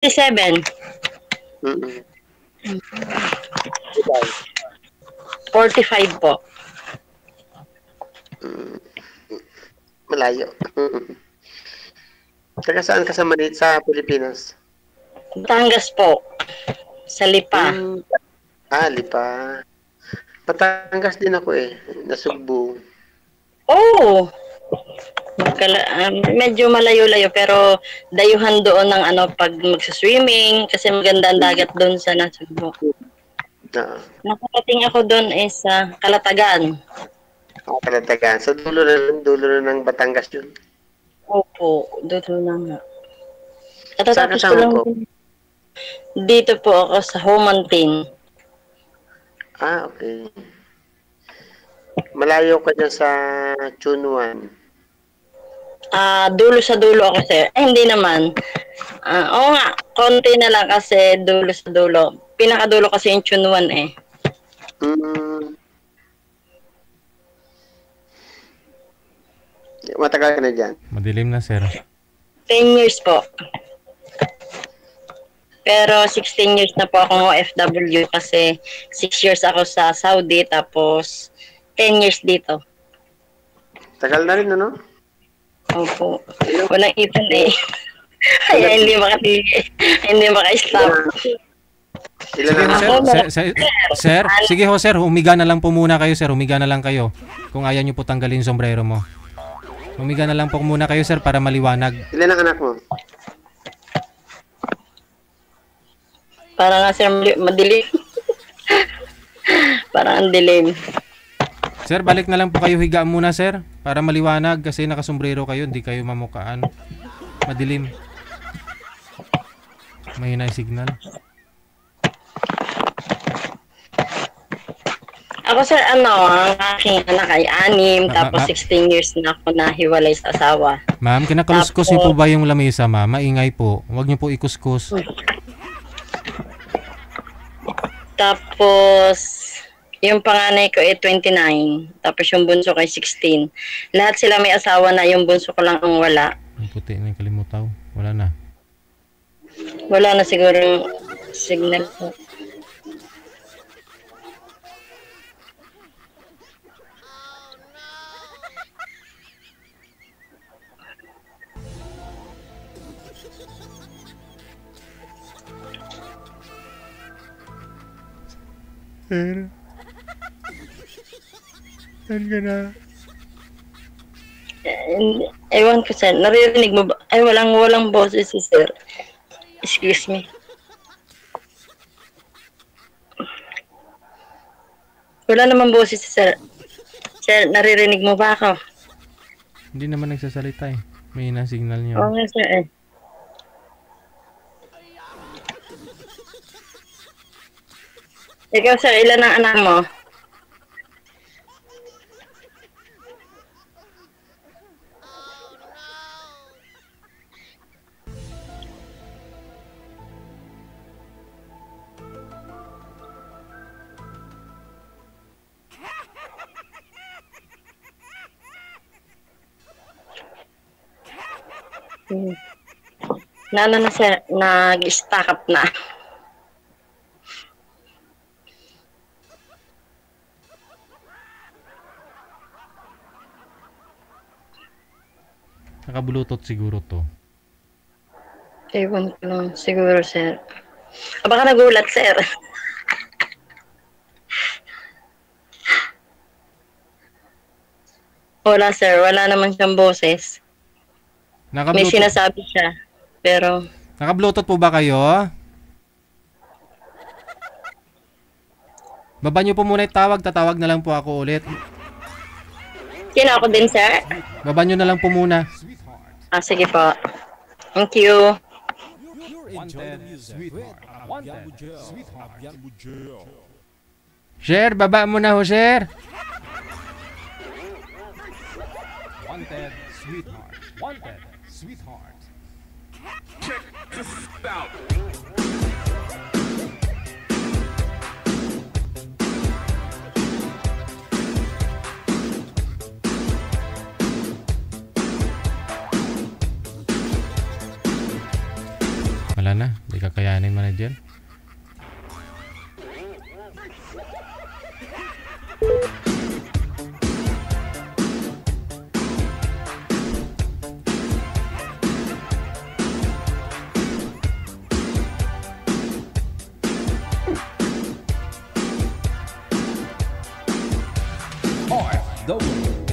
57. Mm-mm. 45 po. Malayo. Taga saan ka sa Pilipinas? Batangas po. Sa Lipa. Lipa. Batangas din ako eh. Nasugbu. Oh! Medyo malayo-layo pero dayuhan doon ng pag magsa-swimming kasi maganda ang dagat doon sa Nasugbu. Nakarating ako doon sa Kalatagan. Kalatagan. So dulo na ng Batangas yun. Opo, dulo na nga. Saan Katatapos ka ko lang ko? dito po ako sa Homantin. Okay. Malayo ka dyan sa Chunuan. Dulo sa dulo ako, sir. Hindi naman. Oo nga, konti na lang kasi dulo sa dulo. Pinakadulo kasi yung Chunuan eh. Matagal ka na dyan? Madilim na, sir. 10 years po. Pero 16 years na po akong OFW kasi 6 years ako sa Saudi tapos 10 years dito. Tagal na rin, ano? Opo. Walang ipon eh. Kaya hindi maka-stop. Sir, sige ho sir, humiga na lang po muna kayo sir, humiga na lang kayo. Kung ayaw nyo po tanggalin yung sombrero mo. Humiga na lang po muna kayo sir para maliwanag. Ilan ang anak mo? Para nga sir, madilim. Parang ang dilim. Sir, balik na lang po kayo higa muna sir para maliwanag kasi nakasombrero kayo, hindi kayo mamukaan. Madilim. Mahina yung signal. Ako sir, ang aking anak ay 6, tapos 16 years na ako nahiwalay sa asawa. Ma'am, kinakaluskus niyo po ba yung lamesa ma'am? Maingay po. Huwag niyo po ikuskus. Tapos, yung panganay ko ay 29, tapos yung bunso ko ay 16. Lahat sila may asawa na, yung bunso ko lang ang wala. Ang puti na yung kalimutaw. Wala na. Wala na siguro yung signal po. Sir. Saan ka na? Ewan ko sir, naririnig mo ba? Ay, walang boses si sir. Excuse me. Wala naman boses si sir. Sir, naririnig mo ba ako? Hindi naman nagsasalita eh. May signal niya. Oo nga sir eh. Ikaw sir, ilan ang anak mo? Na sir, nag-stack up na. Naka-bluetooth siguro to. Ewan ko lang, siguro sir. Baka nagulat sir. Wala sir, wala naman siyang boses. May sinasabi siya, pero... Naka-bluetooth po ba kayo? Baba niyo po muna yung tawag, tatawag na lang po ako ulit. Sino ako din sir? Baba niyo na lang po muna. Sige po. Thank you. Share, baba mo na ho, share. Wanted, sweetheart. Wanted, sweetheart. Check this out. wala na. Hindi kakayanin mo na dyan.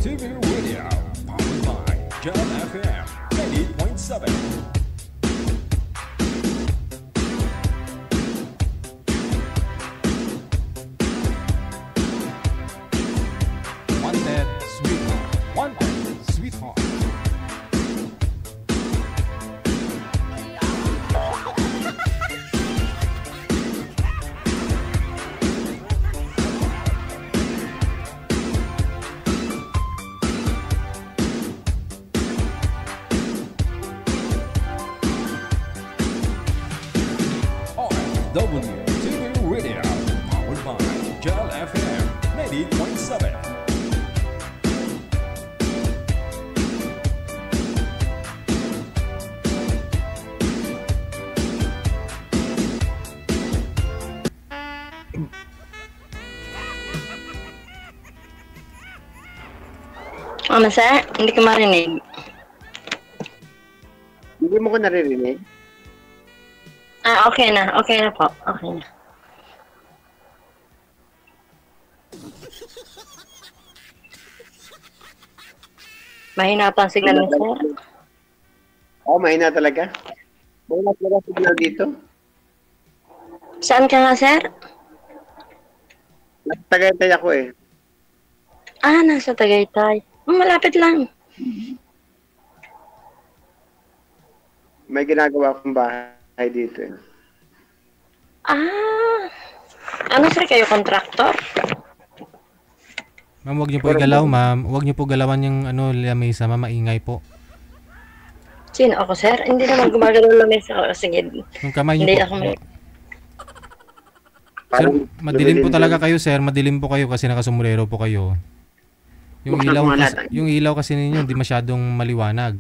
TV Radio, powered by Jam FM 80.7. Wanted Sweetheart. Wanted Sweetheart. WTV Radio, powered by Jam FM 80.7. Ano, sir? Hindi ko marinig. Hindi mo ko naririnig? Okay na. Okay na po. Okay na. Mahina pa ang signal ni sir. Oo, mahina talaga. Mahina talaga signal dito. Saan ka nga, sir? Tagaytay ako eh. Nasa Tagaytay. Malapit lang. May ginagawa akong bahay dito eh. Ano, sir? Kayo kontraktor? Ma'am, huwag niyo po igalaw, ma'am. Huwag niyo po galawan yung lamesa, ma'am. Maingay po. Sino ako, sir? Hindi naman gumagalaw lang sa sige. Yung kamay niyo Hindi po. ako may... Sir, madilim po talaga kayo, sir. Madilim po kayo kasi nakasombrero po kayo. Yung ilaw kasi ninyo hindi masyadong maliwanag.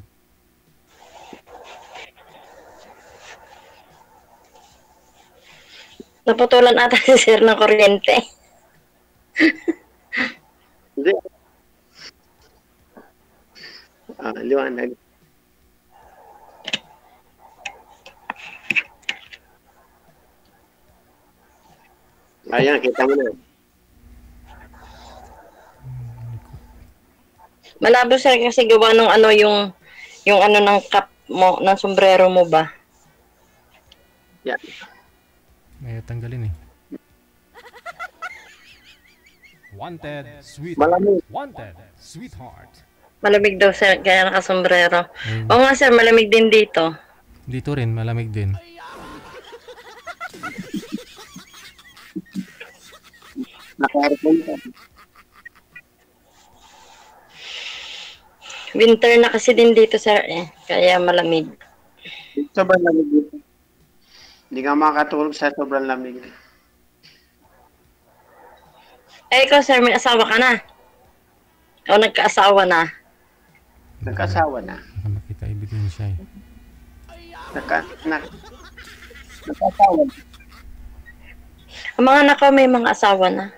Naputulan ata si sir ng kuryente. Hindi. Liwanag. Ayan, kita mo na. Malabo, sir, kasi gawa ng yung ano ng cap mo, ng sombrero mo ba? Yeah. May tanggalin eh. Wanted Sweetheart. Malamig. Wanted Sweetheart. Malamig daw, sir, kaya nakasombrero. Ayun. Oo nga, sir, malamig din dito. Dito rin, malamig din. Naka-aircon ka. Winter na kasi din dito, sir, kaya malamig. Sobrang lamig dito. Hindi ka makakatulog sa sobrang lamig. Ikaw, sir, may asawa ka na? O nagkaasawa na? Nagkasawa na. Baka makita ebidensya eh. Nagkasawa na. Ang mga anak ko may mga asawa na.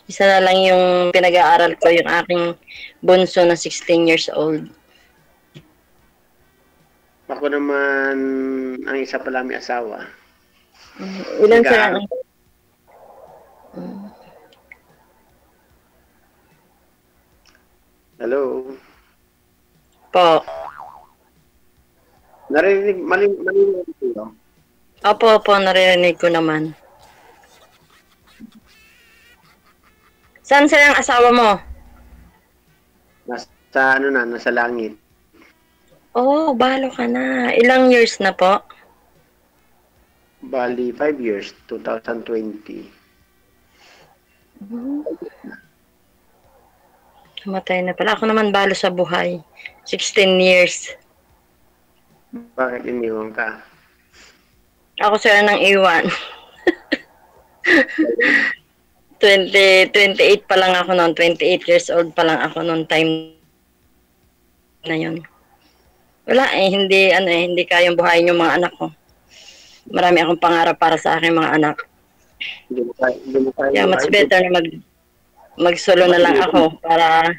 Isa na lang yung pinag-aaral ko, yung aking bunso na 16 years old. Ako naman, ang isa pala may asawa. Ilan sila? Hello? Po. Narinig, malinig ko. Opo, naririnig ko naman. Saan sila ang asawa mo? Nasa langit. Oh, balo ka na. Ilang years na po? Bali, 5 years, 2020. Namatay na pala. Ako naman balo sa buhay. 16 years. Bakit iniwan ka? Ako sir nang iwan. 28 pa lang ako noon. 28 years old pa lang ako noon time na yun. Wala hindi kayang buhayin yung mga anak ko. marami akong pangarap para sa aking mga anak. Hindi mo tayo. Kaya much better na mag-solo na lang ako para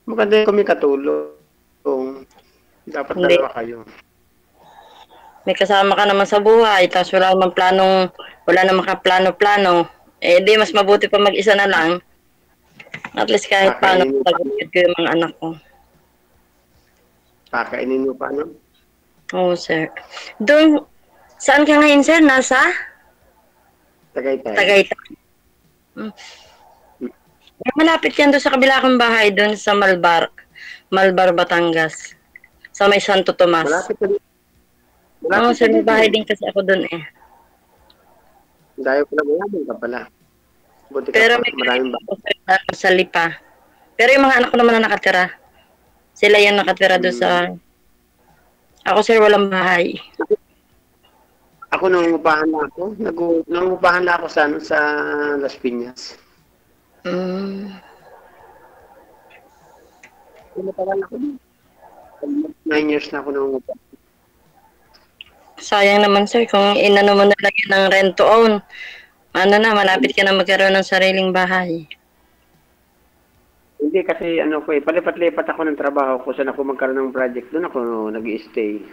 Maganda yung kami katulong. Dapat Hindi. dalawa kayo. may kasama ka naman sa buhay, tapos wala namang kaplano-plano. Eh, di mas mabuti pa mag-isa na lang. At least kahit paano, pag-ibig ko yung mga anak ko. Kakainin mo pa, no? Oo, sir. Doon, saan ka ngayon, sir? Nasa? Tagaytay. Tagaytay. Malapit yan doon sa kabila kong bahay, doon sa Malbar, Batangas. Sa may Santo Tomas. Malapit na. Oo, sir, may bahay din kasi ako doon eh. Dahil pala mayaman ka pala. Buti ka Pero pa, may maraming ba? sa Lipa. Pero yung mga anak ko naman na nakatira. Sila yung nakatira doon sa... Ako, sir, walang bahay. Ako nangungupahan na ako. Nangungupahan na ako sa Las Piñas. Mm. Matagal ako. 9 years na ako nangungupahan. Sayang naman, sir, kung inano mo na lang yun ng rent to own. Ano na, malapit ka na magkaroon ng sariling bahay. Hindi kasi palipat-lipat ako ng trabaho ko saan ako magkaroon ng project. Doon ako nag-i-stay.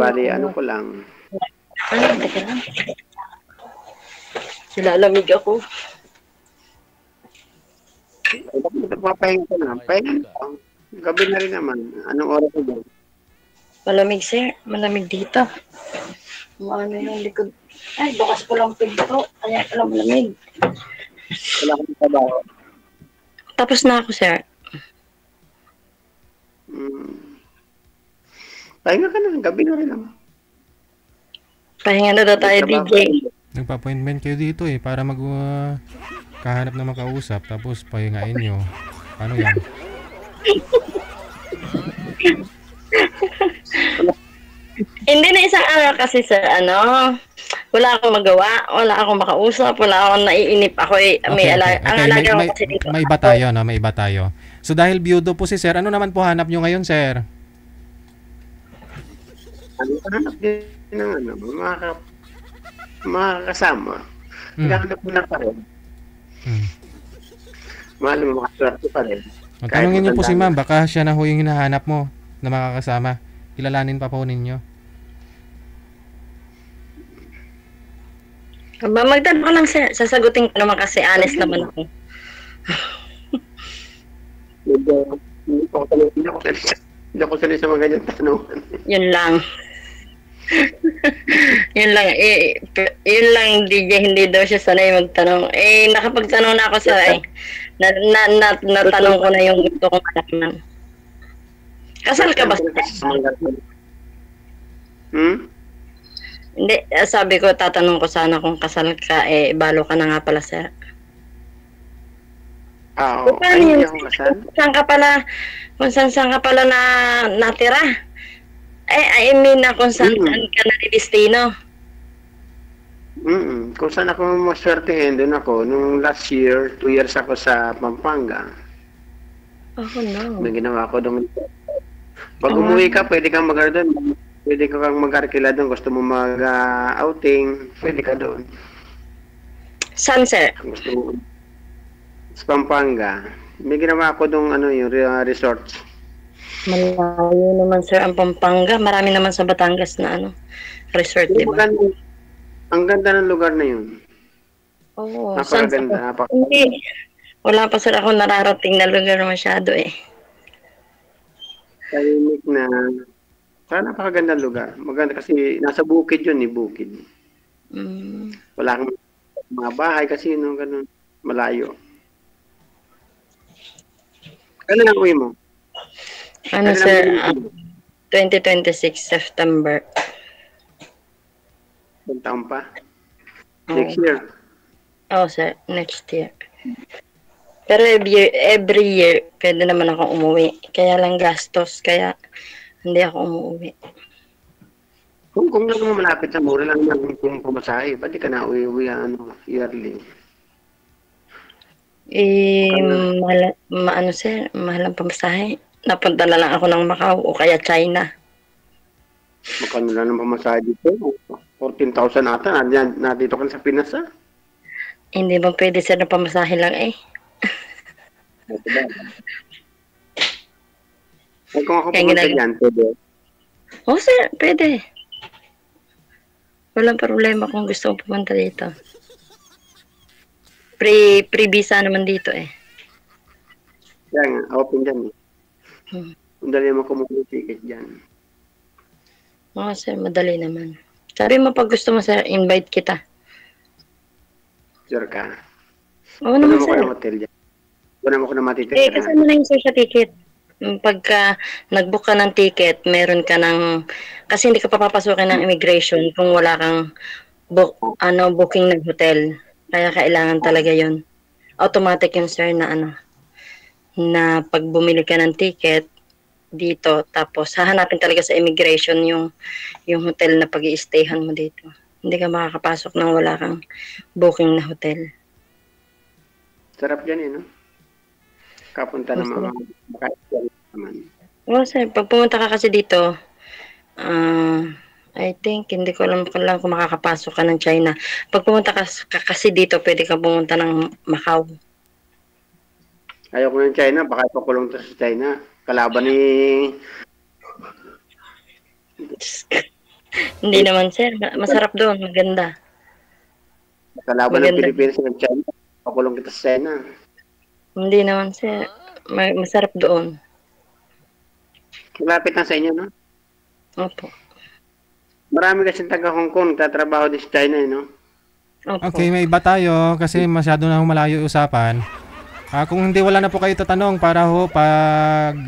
Bali, ko lang. Teka lang. Lalamig ako. Papahinga ko na. Pahinga lang. Gabi na rin naman. Anong oras ko doon? Malamig, sir. Malamig dito. Ano yung likod? Ay, bukas ko lang pinto. Kaya pala malamig. Wala akong trabaho. Tapos na ako, sir. Pahinga ka na. Gabi na rin naman. Pahinga na daw tayo, DJ. Nagpa-appointment kayo dito eh para kahanap na makausap tapos pahingain nyo. Paano yan? Hindi na isang araw kasi, sir, wala akong magawa, wala akong makausap, wala akong naiinip. Ako ang alaga ko kasi dito. May iba tayo, no? May iba tayo. So dahil biyudo po si sir, ano naman po hanap nyo ngayon, sir? Hanap din ng mga kasama. Hanap mo na pa rin. Mahal mo makaswerte pa rin. Tanungin niyo po si ma'am, baka siya na ho yung hinahanap mo na makakasama. Kilalanin pa po ninyo. Magtanong ka lang, sir. Sasagutin ko naman kasi honest naman ako. Hindi ako sanay sa mga ganyan tanungan. Yun lang. Yun lang, DJ, hindi daw siya sanay magtanong. Nakapagtanong na ako sa natanong ko na yung gusto kong malaman. Kasal ka ba? Hindi, sabi ko, tatanong ko sana kung kasal ka, balo ka na nga pala, sir. Oo, hindi ako kasal. Kung saan ka pala natira? I mean na kung saan ka nalilistino. Kung saan ako maswertehin, doon ako. Nung last year, 2 years ako sa Pampanga. Oh, no. May ginawa ko doon. Pag umuwi ka, pwede kang mag-doon. Pwede kang mag-arkila doon. Gusto mo mag-outing, pwede ka doon. Saan, sir? Gusto mo sa Pampanga. May ginawa ko doon yung resorts. Malayo naman, sir, ang Pampanga. Marami naman sa Batangas na resort, di ba? Ang ganda ng lugar na yun. Oo. Napakaganda. Hindi. Wala pa, sir, ako nararating na lugar masyado eh. Tahimik na. Napakaganda lugar. Maganda kasi nasa bukid yun, bukid. Wala kang mga bahay kasi ganun. Malayo. Kailan ang uwi mo? Sir? 2026, September. Isang taon pa? Next year? Oo, sir. Next year. Pero every year, pwede naman ako umuwi. Kaya lang gastos. Kaya hindi ako umuwi. Kung naman malapit sa mura lang yung pumasahe, pwede ka na uwi yearly. Sir, mahal ang pamasahe. Napunta na lang ako ng Macau o kaya China. Magkano lang ng pamasahe dito? 14,000 ata. Nandito ka na sa Pinas, ha? Hindi ba pwede sir na pamasahe lang eh? Ay, kung ako Kaya pumunta ginagawa- dyan, pwede. Oo sir, pwede. Walang problema kung gusto mong pumunta dito. Pre-visa naman dito eh. Kaya nga, open dyan eh. Hmm. Kung dali mo kumuha ng ticket dyan. Oo sir, madali naman. Sabi mo pag gusto mo sir, invite kita. Sure ka. Oo Kunan naman mo ko sir. ng hotel dyan. Kunan mo ko ng Eh, matitira. kasama na yung sir sa ticket. Pagka nag-book ka ng ticket, meron ka ng... Kasi hindi ka papapasukin ng immigration kung wala kang booking ng hotel. Kaya kailangan talaga yun. Automatic yun sir na pag bumili ka ng ticket dito, tapos hahanapin talaga sa immigration yung hotel na pag-i-stayhan mo dito. Hindi ka makakapasok nang wala kang booking na hotel. Sarap dyan eh, no? Kapunta ng mga makaisyan naman. Oo sir, pag pumunta ka kasi dito, I think, hindi ko alam kung makakapasok ka ng China. Pag pumunta ka kasi dito, pwede ka pumunta ng Macau. Ayaw ko ng China, baka ipakulong to sa China. Kalaban ni... Hindi naman sir, masarap doon, maganda. Kalaban ng Maganda. Pilipinas ng China. Pakulong kita sa China. Hindi naman sir, masarap doon. Malapit na sa inyo, no? Opo. Marami kasi taga Hong Kong, tatrabaho din sa China, no? Opo. Okay, may iba tayo kasi masyado na malayo yung usapan. Kung hindi, wala na po kayo tatanong para ho pag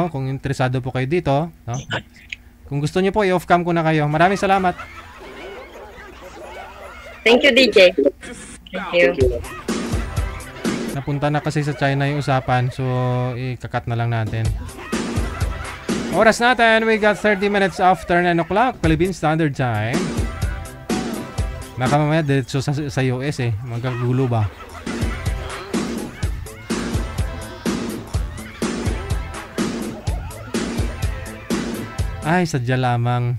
kung interesado po kayo dito, no? Kung gusto niyo po, i-off cam ko na kayo. Maraming salamat. Thank you, DJ. Thank you. Napunta na kasi sa China yung usapan, so ikakat na lang natin. Oras natin, we got 30 minutes after 9 o'clock, Philippine Standard Time. Baka mamaya diretso sa US eh, magkagulo ba? Ay, sadya lamang.